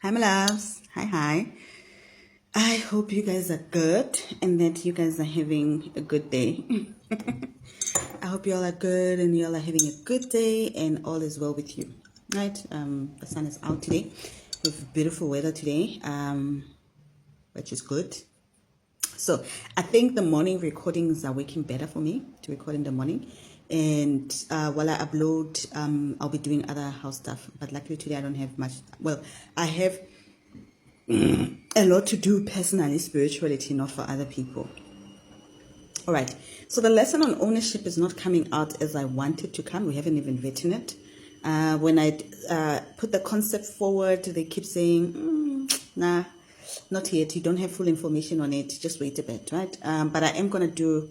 Hi, my loves. Hi. I hope you guys are good and that you guys are having a good day. I hope you all are good and you all are having a good day and all is well with you. Right? The sun is out today. We have beautiful weather today, which is good. So I think the morning recordings are working better for me to record in the morning. And while I upload, I'll be doing other house stuff. But luckily today I don't have much. Well, I have a lot to do personally, spirituality, not for other people. All right. So the lesson on ownership is not coming out as I want it to come. We haven't even written it. When I put the concept forward, they keep saying, nah, not yet. You don't have full information on it. Just wait a bit, right? But I am going to do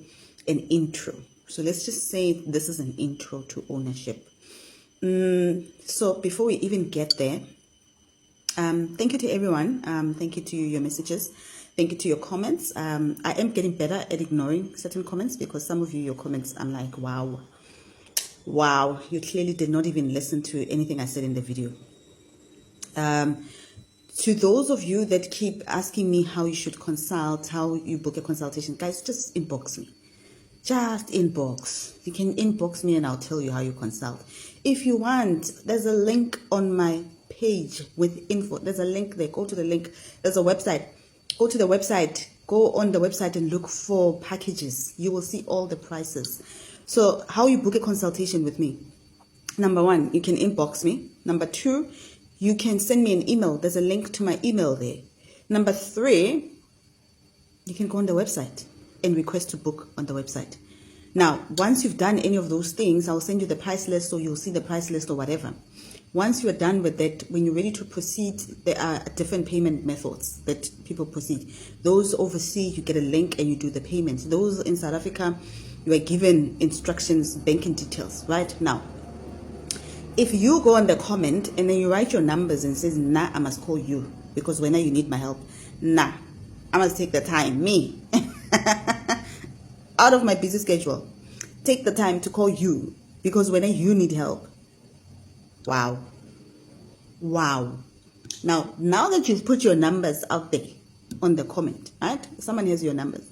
an intro. So let's just say this is an intro to ownership. So before we even get there, thank you to everyone. Thank you to your messages. Thank you to your comments. I am getting better at ignoring certain comments because some of you, your comments, I'm like, wow, you clearly did not even listen to anything I said in the video. To those of you that keep asking me how you should consult, how you book a consultation, guys, just inbox me. Just inbox. You can inbox me and I'll tell you how you consult. If you want, there's a link on my page with info. There's a link there. Go to the link. There's a website. Go to the website. Go on the website and look for packages. You will see all the prices. So how you book a consultation with me? Number one, you can inbox me. Number two, you can send me an email. There's a link to my email there. Number three, you can go on the website and request to book on the website. Now, once you've done any of those things, I'll send you the price list or you'll see the price list or whatever. Once you're done with that, when you're ready to proceed, there are different payment methods that people proceed. Those overseas, you get a link and you do the payments. Those in South Africa, you are given instructions, banking details, right? Now, if you go on the comment and then you write your numbers and says, nah, I must call you because when you need my help, nah, I must take the time, me, out of my busy schedule, take the time to call you because when you need help. Wow. Now that you've put your numbers out there on the comment, right? Someone has your numbers.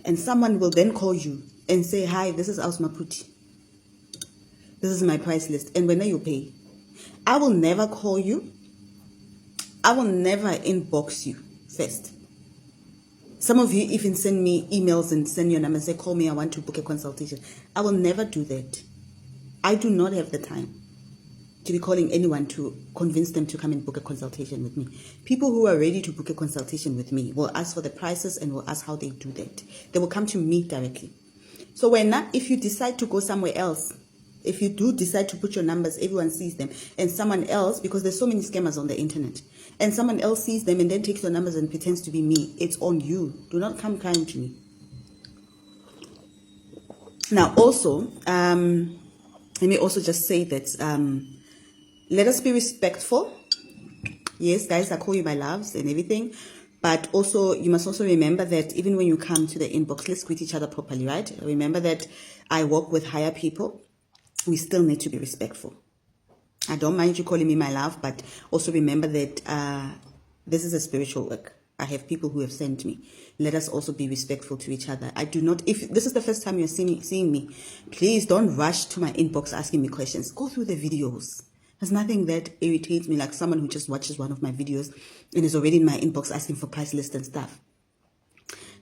And someone will then call you and say, hi, this is Ausmaputi. This is my price list. And when you pay, I will never call you. I will never inbox you first. Some of you even send me emails and send your number and say, call me, I want to book a consultation. I will never do that. I do not have the time to be calling anyone to convince them to come and book a consultation with me. People who are ready to book a consultation with me will ask for the prices and will ask how they do that. They will come to me directly. So if you decide to go somewhere else, if you do decide to put your numbers, everyone sees them, and someone else, because there's so many scammers on the internet, and someone else sees them and then takes your numbers and pretends to be me, it's on you. Do not come crying to me. Now, also, let me also just say that let us be respectful. Yes, guys, I call you my loves and everything. But also, you must also remember that even when you come to the inbox, let's greet each other properly, right? Remember that I work with higher people. We still need to be respectful. I don't mind you calling me my love, but also remember that this is a spiritual work. I have people who have sent me. Let us also be respectful to each other. I do not, if this is the first time you're seeing me, please don't rush to my inbox asking me questions. Go through the videos. There's nothing that irritates me like someone who just watches one of my videos and is already in my inbox asking for price list and stuff.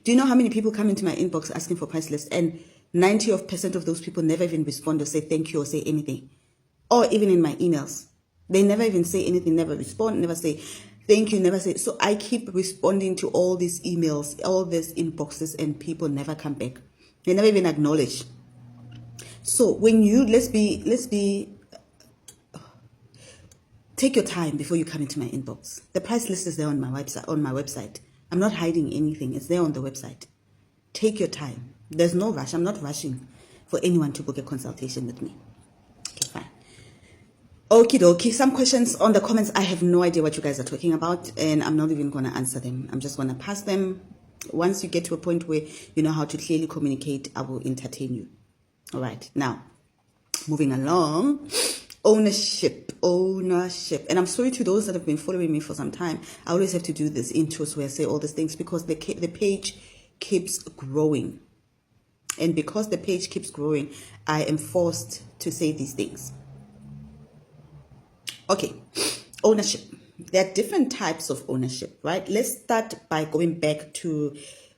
Do you know how many people come into my inbox asking for price list and 90% of those people never even respond or say thank you or say anything? Or even in my emails, they never even say anything, never respond, never say thank you, never say. So I keep responding to all these emails, all these inboxes, and people never come back. They never even acknowledge. So when let's be, take your time before you come into my inbox. The price list is there on my website. I'm not hiding anything. It's there on the website. Take your time. There's no rush. I'm not rushing for anyone to book a consultation with me. Okay, fine. Okie dokie. Some questions on the comments. I have no idea what you guys are talking about, and I'm not even going to answer them. I'm just going to pass them. Once you get to a point where you know how to clearly communicate, I will entertain you. All right. Now, moving along. ownership. And I'm sorry to those that have been following me for some time. I always have to do this intros where I say all these things because the page keeps growing. And because the page keeps growing, I am forced to say these things. Okay, ownership. There are different types of ownership, right? Let's start by going back to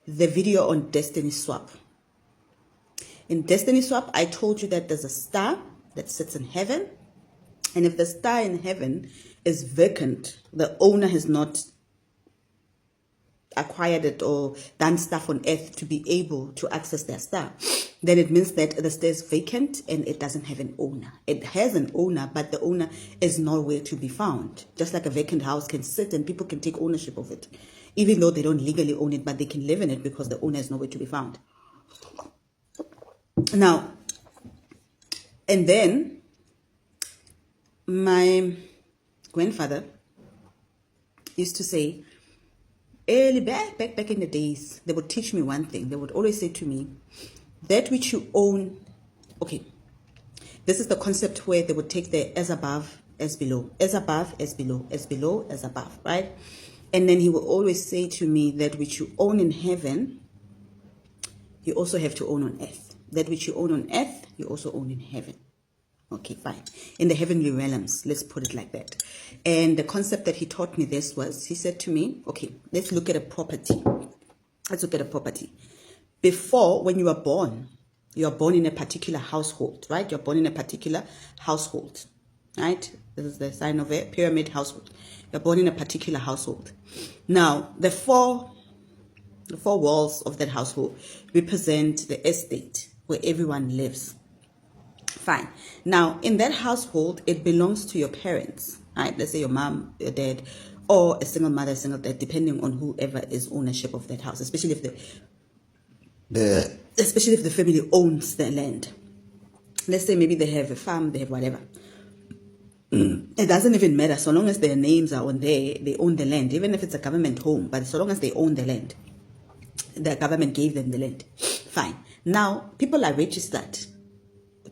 the video on Destiny Swap. In Destiny Swap, I told you that there's a star that sits in heaven. And if the star in heaven is vacant, the owner has not acquired it or done stuff on earth to be able to access their star, then it means that the star is vacant and it doesn't have an owner. It has an owner, but the owner is nowhere to be found. Just like a vacant house can sit and people can take ownership of it, even though they don't legally own it, but they can live in it because the owner is nowhere to be found. Now, and then my grandfather used to say, early back in the days, they would teach me one thing. They would always say to me, that which you own, okay, this is the concept where they would take the as above, as below, as above, as below, as below, as above, right? And then he will always say to me, that which you own in heaven, you also have to own on earth. That which you own on earth, you also own in heaven. Okay, fine. In the heavenly realms, let's put it like that. And the concept that he taught me this was, he said to me, okay, let's look at a property. Let's look at a property. Before, when you are born in a particular household, right? You're born in a particular household, right? This is the sign of a pyramid household. You're born in a particular household. Now, the four walls of that household represent the estate where everyone lives. Fine. Now, in that household, it belongs to your parents, right? Let's say your mom, your dad, or a single mother, a single dad, depending on whoever is ownership of that house, especially if the family owns the land. Let's say maybe they have a farm, they have whatever. It doesn't even matter. So long as their names are on there, they own the land, even if it's a government home, but so long as they own the land, the government gave them the land. Fine. Now, people are registered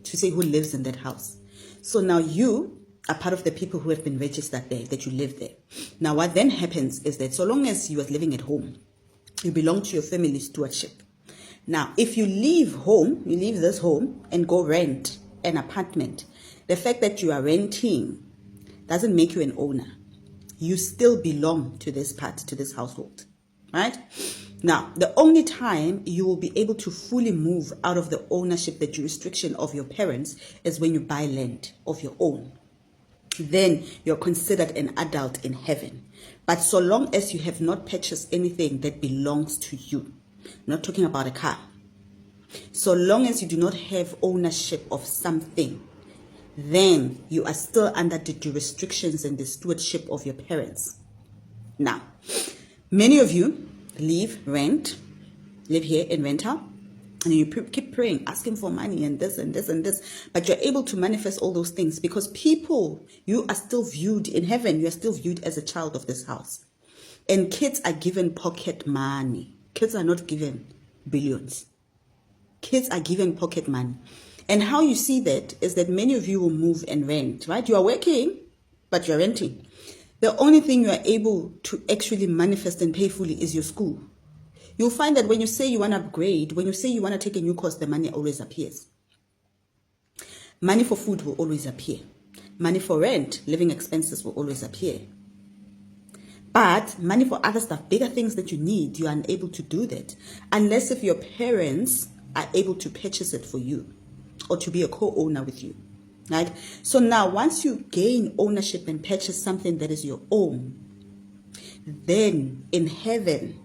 to say who lives in that house. So now you are part of the people who have been registered there, that you live there. Now what then happens is that so long as you are living at home, you belong to your family stewardship. Now, if you leave home, you leave this home and go rent an apartment, the fact that you are renting doesn't make you an owner. You still belong to this household, right? Now, the only time you will be able to fully move out of the ownership, the jurisdiction of your parents, is when you buy land of your own. Then you're considered an adult in heaven. But so long as you have not purchased anything that belongs to you, I'm not talking about a car. So long as you do not have ownership of something, then you are still under the jurisdictions and the stewardship of your parents. Now, many of you live here in rental, and you keep praying, asking for money and this and this and this, but you're able to manifest all those things because you are still viewed in heaven. You are still viewed as a child of this house, and kids are given pocket money. Kids are not given billions. Kids are given pocket money. And how you see that is that many of you will move and rent, right? You are working, but you're renting. The only thing you are able to actually manifest and pay fully is your school. You'll find that when you say you want to upgrade, when you say you want to take a new course, the money always appears. Money for food will always appear. Money for rent, living expenses will always appear. But money for other stuff, bigger things that you need, you are unable to do that unless if your parents are able to purchase it for you or to be a co-owner with you. Right? So now once you gain ownership and purchase something that is your own, then in heaven,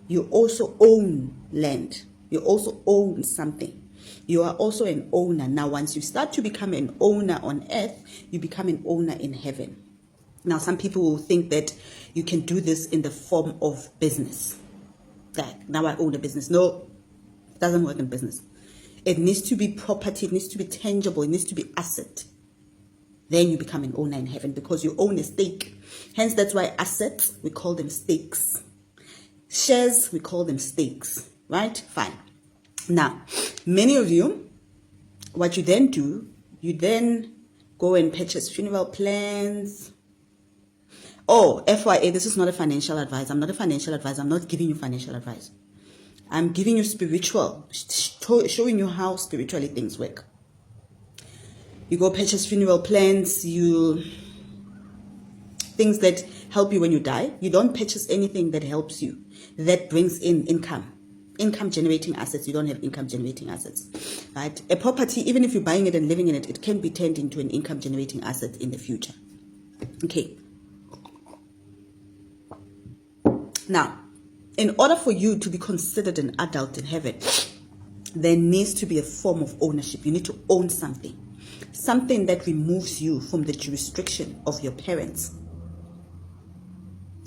you also own land. You also own something. You are also an owner. Now, once you start to become an owner on earth, you become an owner in heaven. Now, some people will think that you can do this in the form of business. Like, now I own a business. No, it doesn't work in business. It needs to be property. It needs to be tangible. It needs to be asset. Then you become an owner in heaven because you own a stake. Hence, that's why assets, we call them stakes. Shares, we call them stakes. Right? Fine. Now, many of you, what you then do, you then Go and purchase funeral plans. Oh, FYA, this is not a financial advice. I'm not a financial advisor. I'm not giving you financial advice. I'm giving you spiritual, showing you how spiritually things work. You go purchase funeral plans, things that help you when you die. You don't purchase anything that helps you, that brings in income generating assets. You don't have income generating assets, right? A property, even if you're buying it and living in it, it can be turned into an income generating asset in the future. Okay. Now, in order for you to be considered an adult in heaven, there needs to be a form of ownership. You need to own something that removes you from the jurisdiction of your parents,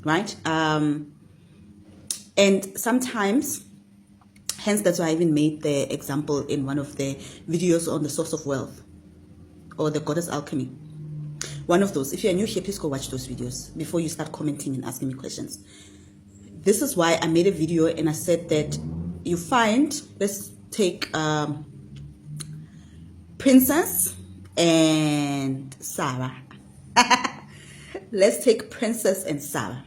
right? And sometimes, hence that's why I even made the example in one of the videos on the source of wealth or the goddess alchemy. One of those. If you're new here, please go watch those videos before you start commenting and asking me questions. This is why I made a video and I said that you find, let's take Princess and Sarah. Let's take Princess and Sarah.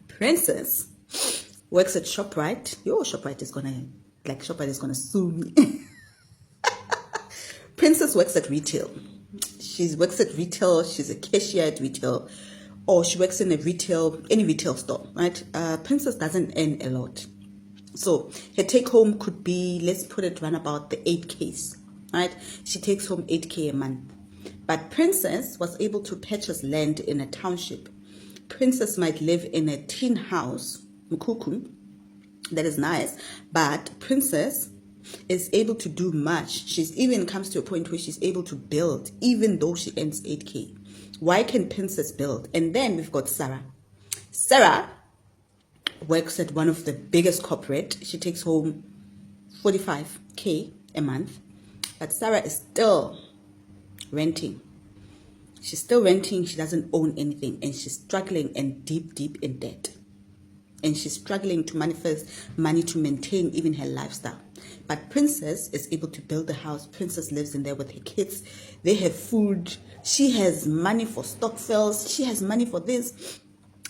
Princess works at ShopRite. ShopRite is gonna sue me. Princess works at retail. She works at retail. She's a cashier at retail. Or she works in any retail store, right? Princess doesn't earn a lot. So her take home could be, let's put it run about the 8Ks, right? She takes home 8K a month. But Princess was able to purchase land in a township. Princess might live in a tin house, Mkuku, that is nice, but Princess is able to do much. She's even comes to a point where she's able to build, even though she earns 8K. Why can Princess build? And then we've got Sarah. Sarah works at one of the biggest corporate. She takes home 45K a month. But Sarah is still renting. She's still renting. She doesn't own anything. And she's struggling and deep in debt. And she's struggling to manifest money to maintain even her lifestyle. But Princess is able to build a house. Princess lives in there with her kids. They have food. She has money for stock sales. She has money for this.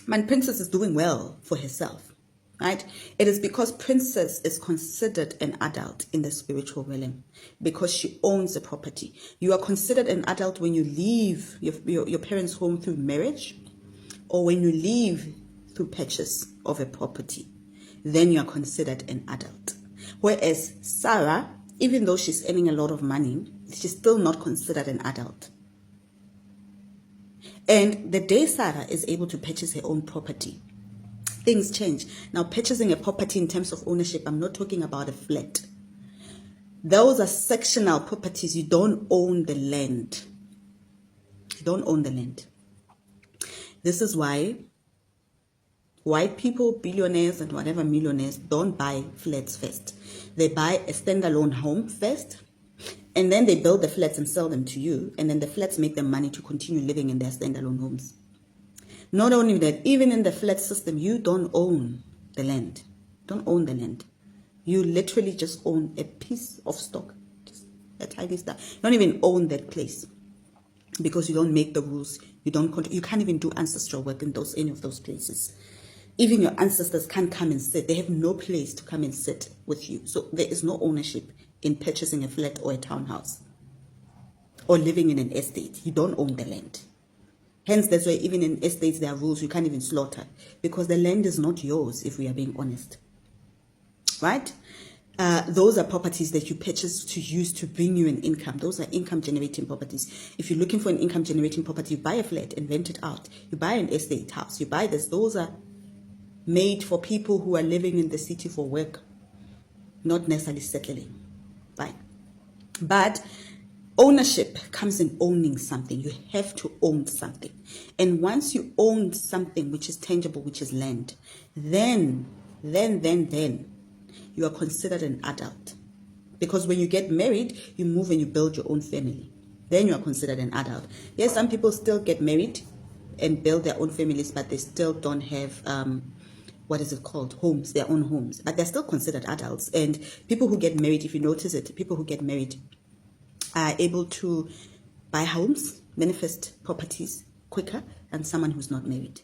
Man, Princess is doing well for herself, right? It is because Princess is considered an adult in the spiritual realm because she owns a property. You are considered an adult when you leave your parents' home through marriage or when you leave through purchase of a property. Then you are considered an adult. Whereas Sarah, even though she's earning a lot of money, she's still not considered an adult. And the day Sarah is able to purchase her own property, things change. Now, purchasing a property in terms of ownership, I'm not talking about a flat. Those are sectional properties. You don't own the land. You don't own the land. This is why white people, billionaires and whatever millionaires don't buy flats first. They buy a standalone home first, and then they build the flats and sell them to you, and then the flats make them money to continue living in their standalone homes. Not only that, even in the flat system, you don't own the land. Don't own the land. You literally just own a piece of stock, just a tiny stuff. You don't even own that place because you don't make the rules. You can't even do ancestral work in any of those places. Even your ancestors can't come and sit. They have no place to come and sit with you. So there is no ownership in purchasing a flat or a townhouse or living in an estate. You don't own the land. Hence, that's why even in estates there are rules you can't even slaughter because the land is not yours, if we are being honest. Right? Those are properties that you purchase to use to bring you an income. Those are income generating properties. If you're looking for an income generating property, you buy a flat and rent it out. You buy an estate house. You buy this. Those are made for people who are living in the city for work, not necessarily settling. Right? But ownership comes in owning something. You have to own something. And once you own something which is tangible, which is land, then you are considered an adult. Because when you get married, you move and you build your own family. Then you are considered an adult. Yes, some people still get married and build their own families, but they still don't have, homes, their own homes. But they're still considered adults. And people who get married, if you notice it, people who get married are able to buy homes, manifest properties quicker than someone who's not married.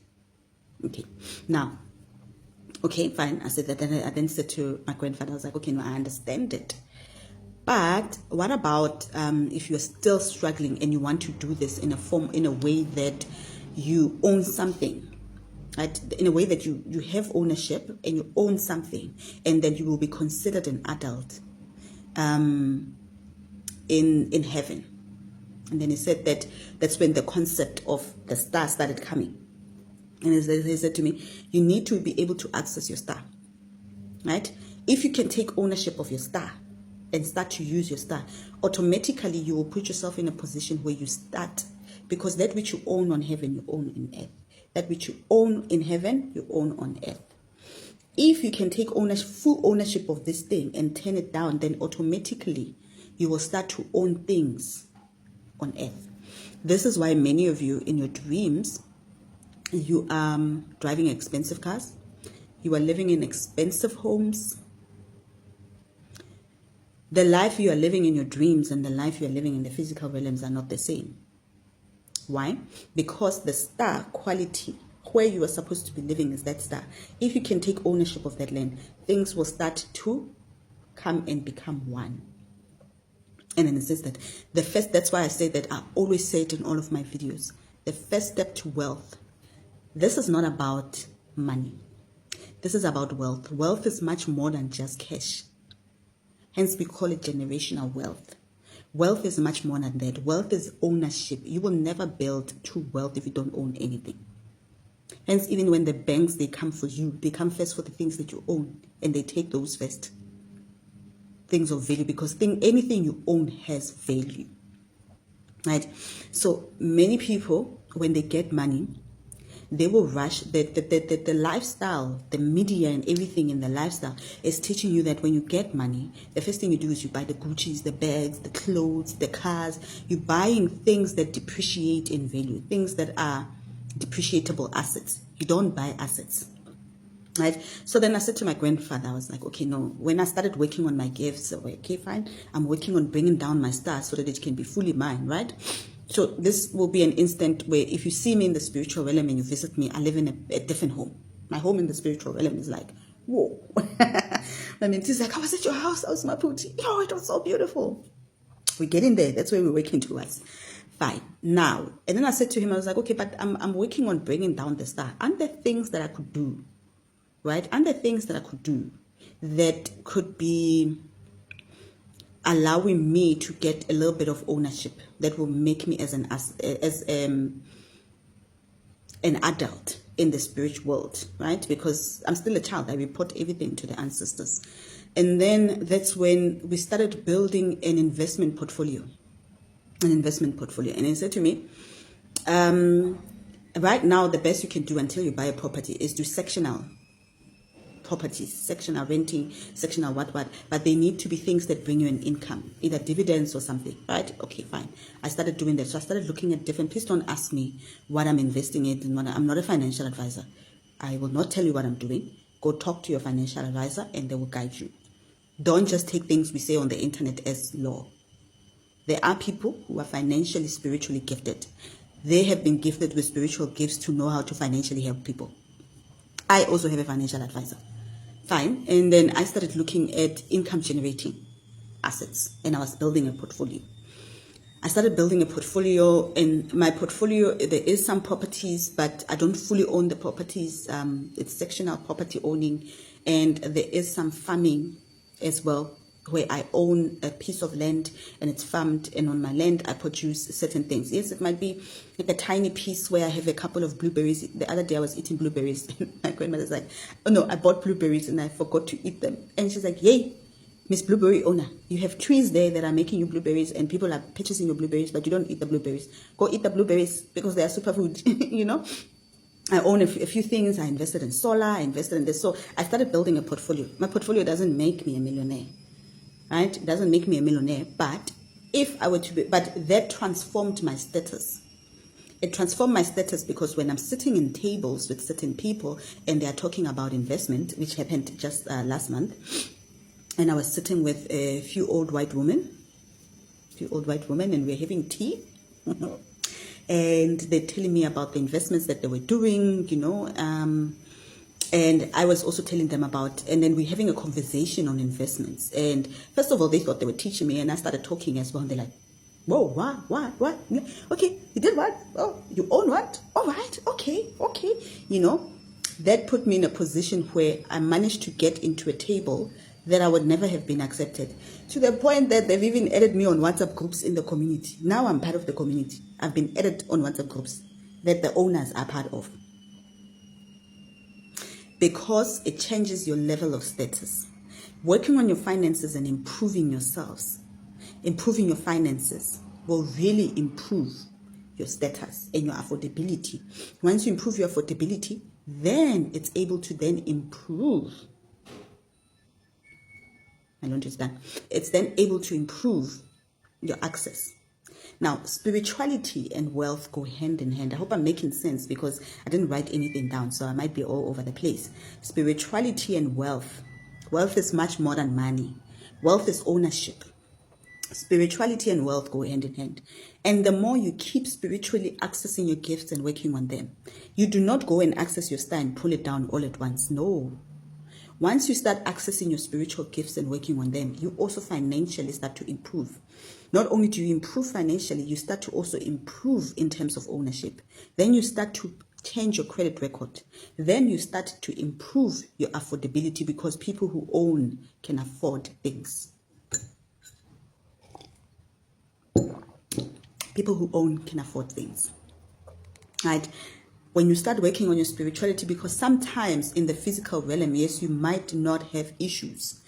Okay, now, okay, fine. I said that. Then I then said to my grandfather, I was like, okay, no, I understand it. But what about if you're still struggling and you want to do this in a way that you own something, right? In a way that you have ownership and you own something, and that you will be considered an adult in heaven. And then he said that that's when the concept of the star started coming. And he said to me, you need to be able to access your star, right? If you can take ownership of your star and start to use your star, automatically you will put yourself in a position where you start, because that which you own on heaven, you own in earth. That which you own in heaven, you own on earth. If you can take full ownership of this thing and turn it down, then automatically you will start to own things on earth. This is why many of you in your dreams, you are driving expensive cars, you are living in expensive homes. The life you are living in your dreams and the life you are living in the physical realms are not the same. Why? Because the star quality, where you are supposed to be living, is that star. If you can take ownership of that land, things will start to come and become one. And then it says that that's why I say that I always say it in all of my videos. The first step to wealth. This is not about money. This is about wealth. Wealth is much more than just cash. Hence, we call it generational wealth. Wealth is much more than that. Wealth is ownership. You will never build true wealth if you don't own anything. Hence, even when the banks, they come for you, they come first for the things that you own, and they take those first. Things of value, because anything you own has value. Right? So, many people, when they get money, they will rush. The lifestyle, the media and everything in the lifestyle is teaching you that when you get money, the first thing you do is you buy the Gucci's, the bags, the clothes, the cars. You're buying things that depreciate in value, things that are depreciable assets. You don't buy assets. Right? So then I said to my grandfather, I was like, okay, no. When I started working on my gifts, okay, fine. I'm working on bringing down my star so that it can be fully mine, right? So this will be an instant where if you see me in the spiritual realm and you visit me, I live in a different home. My home in the spiritual realm is like, whoa. I mean, it's like, how was it your house? How's my pootie? Oh, it was so beautiful. We're getting there. That's where we're working towards. Fine. Now, and then I said to him, I was like, okay, but I'm working on bringing down the star. Aren't there things that I could do? Right? Aren't there things that I could do that could be allowing me to get a little bit of ownership that will make me as an adult in the spiritual world, right? Because I'm still a child. I report everything to the ancestors. And then that's when we started building an investment portfolio. And he said to me, right now, the best you can do until you buy a property is do sectional properties, sectional renting, sectional what, but they need to be things that bring you an income, either dividends or something, right? Okay, fine. I started doing that. So I started looking at different, please don't ask me what I'm investing in and what I'm not a financial advisor. I will not tell you what I'm doing. Go talk to your financial advisor and they will guide you. Don't just take things we say on the internet as law. There are people who are financially, spiritually gifted. They have been gifted with spiritual gifts to know how to financially help people. I also have a financial advisor. Fine. And then I started looking at income generating assets and I was building a portfolio. I started building a portfolio. In my portfolio, there is some properties, but I don't fully own the properties. It's sectional property owning. And there is some farming as well, where I own a piece of land and it's farmed, and on my land I produce certain things. Yes, it might be like a tiny piece where I have a couple of blueberries. The other day I was eating blueberries and my grandmother's like, oh no, I bought blueberries and I forgot to eat them. And she's like, yay, Miss Blueberry owner, you have trees there that are making you blueberries and people are purchasing your blueberries, but you don't eat the blueberries. Go eat the blueberries because they are superfood, you know. I own a few things. I invested in solar, I invested in this. So I started building a portfolio. My portfolio doesn't make me a millionaire. Right? It doesn't make me a millionaire, but if I were to be, but that transformed my status. It transformed my status because when I'm sitting in tables with certain people and they are talking about investment, which happened just last month, and I was sitting with a few old white women, and we're having tea, And they're telling me about the investments that they were doing, and I was also telling them about, and then we're having a conversation on investments. And first of all, they thought they were teaching me, and I started talking as well. And they're like, whoa, what? Okay, you did what? Oh, you own what? All right, okay. That put me in a position where I managed to get into a table that I would never have been accepted, to the point that they've even added me on WhatsApp groups in the community. Now I'm part of the community. I've been added on WhatsApp groups that the owners are part of, because it changes your level of status. Working on your finances and improving yourselves, improving your finances will really improve your status and your affordability. Once you improve your affordability, then it's able to then improve. I don't understand. It's then able to improve your access. Now, spirituality and wealth go hand in hand. I hope I'm making sense, because I didn't write anything down, so I might be all over the place. Spirituality and wealth. Wealth is much more than money. Wealth is ownership. Spirituality and wealth go hand in hand. And the more you keep spiritually accessing your gifts and working on them, you do not go and access your star and pull it down all at once. No. Once you start accessing your spiritual gifts and working on them, you also financially start to improve. Not only do you improve financially, you start to also improve in terms of ownership. Then you start to change your credit record. Then you start to improve your affordability, because people who own can afford things. People who own can afford things. Right? When you start working on your spirituality, because sometimes in the physical realm, yes, you might not have issues,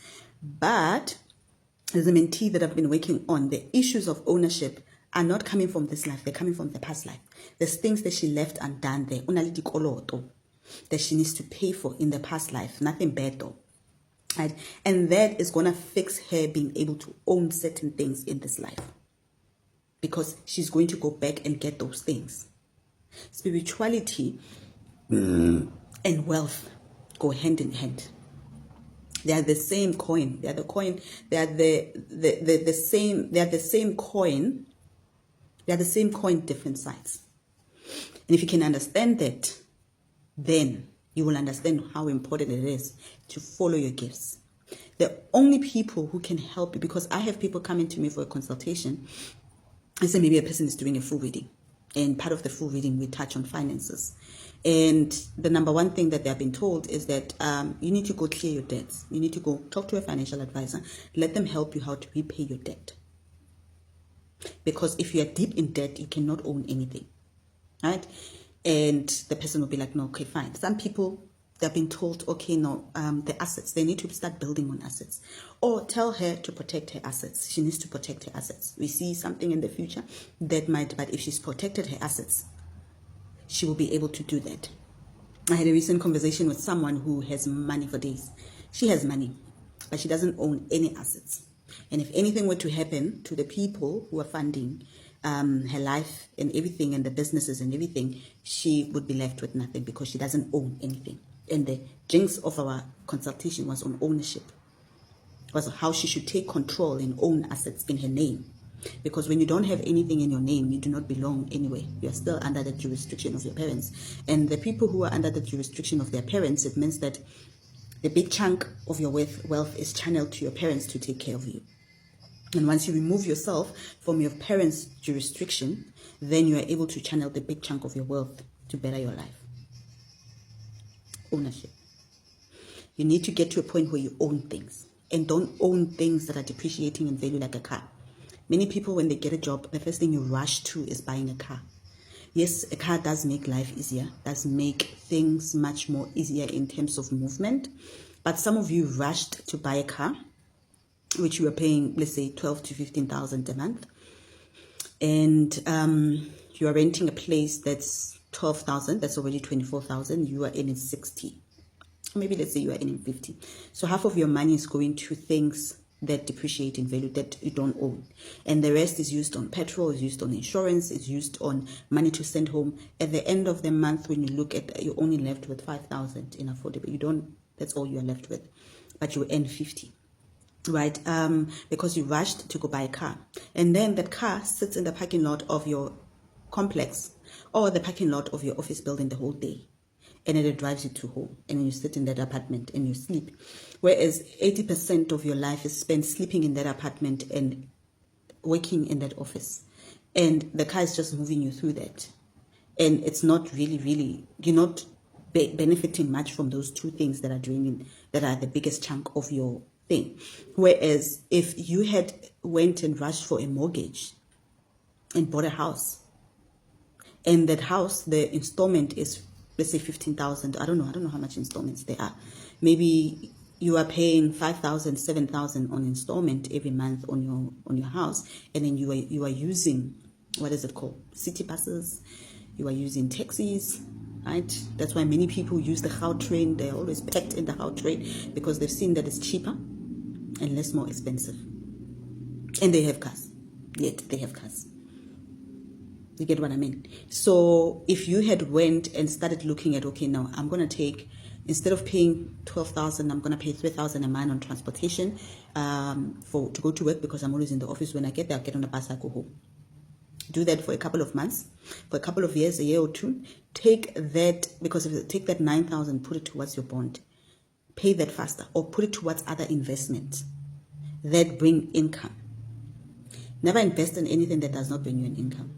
but as a mentee that I've been working on, the issues of ownership are not coming from this life, they're coming from the past life. There's things that she left undone there, that she needs to pay for in the past life, nothing bad though. Right? And that is going to fix her being able to own certain things in this life, because she's going to go back and get those things. Spirituality and wealth go hand in hand. They are the same coin. They are the coin. They are the same. They are the same coin. They are the same coin, different sides. And if you can understand that, then you will understand how important it is to follow your gifts. The only people who can help you, because I have people coming to me for a consultation. Let's say maybe a person is doing a full reading, and part of the full reading we touch on finances. And the number one thing that they have been told is that you need to go clear your debts. You need to go talk to a financial advisor. Let them help you how to repay your debt. Because if you are deep in debt, you cannot own anything. Right? And the person will be like, no, okay, fine. Some people, they've been told, okay, no, the assets, they need to start building on assets. Or tell her to protect her assets. She needs to protect her assets. We see something in the future that might, but if she's protected her assets, she will be able to do that. I had a recent conversation with someone who has money for days. She has money, but she doesn't own any assets. And if anything were to happen to the people who are funding her life and everything, and the businesses and everything, she would be left with nothing, because she doesn't own anything. And the jinx of our consultation was on ownership. It was how she should take control and own assets in her name. Because when you don't have anything in your name, you do not belong anywhere. You are still under the jurisdiction of your parents. And the people who are under the jurisdiction of their parents, it means that the big chunk of your wealth is channeled to your parents to take care of you. And once you remove yourself from your parents' jurisdiction, then you are able to channel the big chunk of your wealth to better your life. Ownership. You need to get to a point where you own things, and don't own things that are depreciating in value like a car. Many people, when they get a job, the first thing you rush to is buying a car. Yes, a car does make life easier, does make things much more easier in terms of movement. But some of you rushed to buy a car, which you were paying, let's say, 12 to 15,000 a month. And you are renting a place that's 12,000, that's already 24,000. You are earning 60. Maybe let's say you are earning 50. So half of your money is going to things that depreciate in value that you don't own, and the rest is used on petrol, is used on insurance, is used on money to send home. At the end of the month, when you look at, you're only left with 5,000 in affordable. You don't, that's all you're left with, but you earn 50, right? Because you rushed to go buy a car, and then that car sits in the parking lot of your complex or the parking lot of your office building the whole day, and then it drives you to home, and then you sit in that apartment and you sleep. Whereas 80% of your life is spent sleeping in that apartment and working in that office, and the car is just moving you through that, and it's not really, you're not benefiting much from those two things that are the biggest chunk of your thing. Whereas if you had went and rushed for a mortgage and bought a house, and that house, the installment is, let's say 15,000. I don't know how much installments there are. Maybe you are paying 5,000, 7,000 on installment every month on your house, and then you are using, what is it called, city buses, you are using taxis, right? That's why many people use the Gautrain. They're always packed in the Gautrain because they've seen that it's cheaper and less more expensive, and they have cars. Yet they have cars. You get what I mean? So if you had went and started looking at, okay, now I'm going to take, instead of paying 12,000, I'm going to pay 3,000 a month on transportation to go to work, because I'm always in the office. When I get there, I'll get on the bus, I go home. Do that for a couple of months, for a couple of years, a year or two. Take that, because if you take that 9,000, put it towards your bond, pay that faster, or put it towards other investments that bring income. Never invest in anything that does not bring you an income.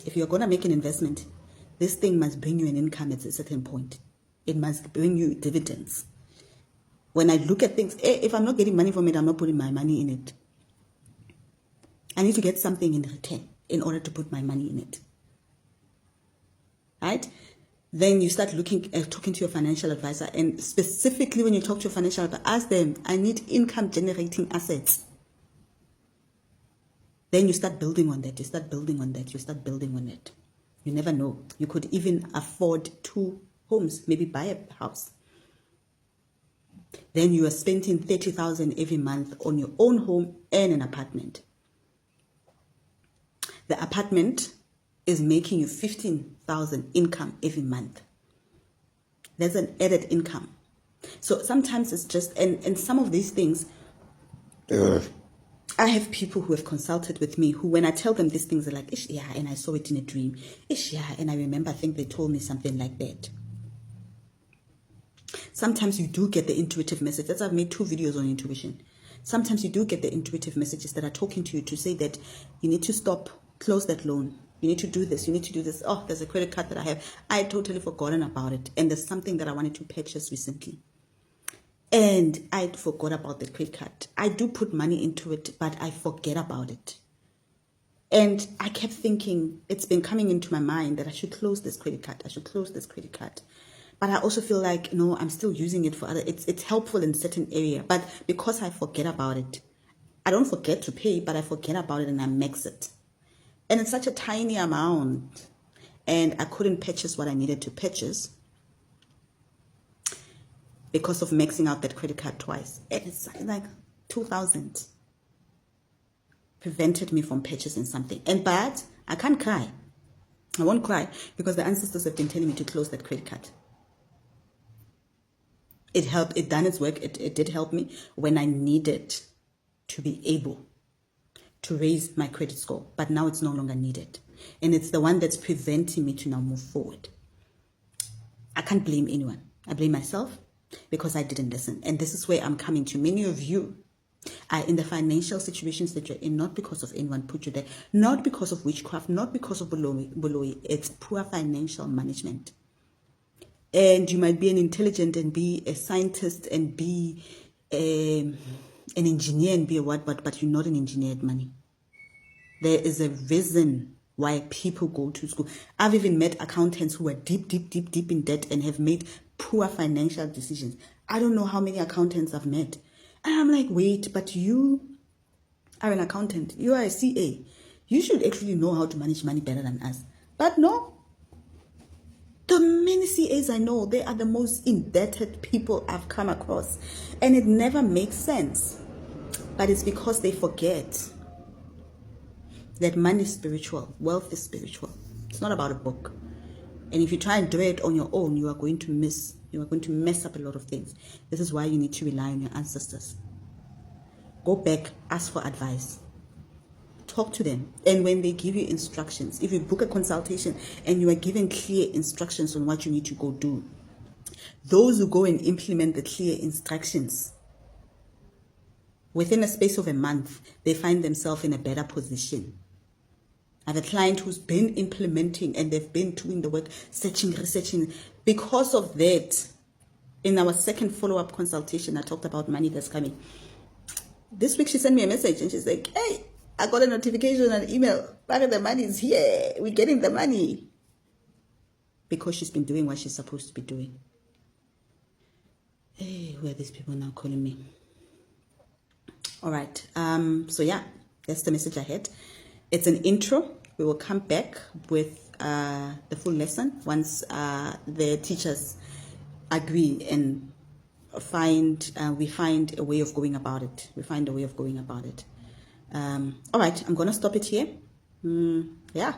If you're going to make an investment, this thing must bring you an income at a certain point. It must bring you dividends. When I look at things, if I'm not getting money from it, I'm not putting my money in it. I need to get something in return in order to put my money in it. Right? Then you start talking to your financial advisor, and specifically when you talk to your financial advisor, ask them, I need income generating assets. Then you start building on that. You start building on that. You never know. You could even afford 2 homes, maybe buy a house. Then you are spending 30,000 every month on your own home and an apartment. The apartment is making you 15,000 income every month. There's an added income. So sometimes it's just, and some of these things, I have people who have consulted with me who, when I tell them these things, they're like, ish, yeah, and I saw it in a dream. Ish, yeah, and I remember, I think they told me something like that. Sometimes you do get the intuitive message. That's why I've made 2 videos on intuition. Sometimes you do get the intuitive messages that are talking to you to say that you need to stop, close that loan. You need to do this. You need to do this. Oh, there's a credit card that I have. I had totally forgotten about it. And there's something that I wanted to purchase recently, and I forgot about the credit card. I do put money into it, but I forget about it. And I kept thinking, it's been coming into my mind that I should close this credit card. But I also feel like, no, I'm still using it for other, it's helpful in certain area. But because I forget about it, I don't forget to pay, but I forget about it and I max it. And it's such a tiny amount. And I couldn't purchase what I needed to purchase because of maxing out that credit card twice. It's like 2,000 prevented me from purchasing something. But I can't cry. I won't cry because the ancestors have been telling me to close that credit card. It helped. It done its work. It did help me when I needed to be able to raise my credit score. But now it's no longer needed. And it's the one that's preventing me to now move forward. I can't blame anyone. I blame myself because I didn't listen. And this is where I'm coming to. Many of you are in the financial situations that you're in, not because of anyone put you there, not because of witchcraft, not because of Boloi. It's poor financial management. And you might be an intelligent and be a scientist and be an engineer and be a what, but you're not an engineer at money. There is a reason why people go to school. I've even met accountants who are deep in debt and have made poor financial decisions. I don't know how many accountants I've met. And I'm like, wait, but you are an accountant. You are a CA. You should actually know how to manage money better than us. But no. The many CAs I know, they are the most indebted people I've come across. And it never makes sense. But it's because they forget that money is spiritual, wealth is spiritual. It's not about a book. And if you try and do it on your own, you are going to mess up a lot of things. This is why you need to rely on your ancestors. Go back, ask for advice. talk to them. And when they give you instructions, if you book a consultation and you are given clear instructions on what you need to go do, those who go and implement the clear instructions, within a space of a month, they find themselves in a better position. I have a client who's been implementing and they've been doing the work, searching, researching. Because of that, in our second follow-up consultation, I talked about money that's coming. This week she sent me a message and she's like, hey, I got a notification and an email. The money is here. We're getting the money. Because she's been doing what she's supposed to be doing. Hey, who are these people now calling me? All right. So yeah, that's the message I had. It's an intro. We will come back with the full lesson once the teachers agree and we find a way of going about it. All right, I'm gonna stop it here. Yeah.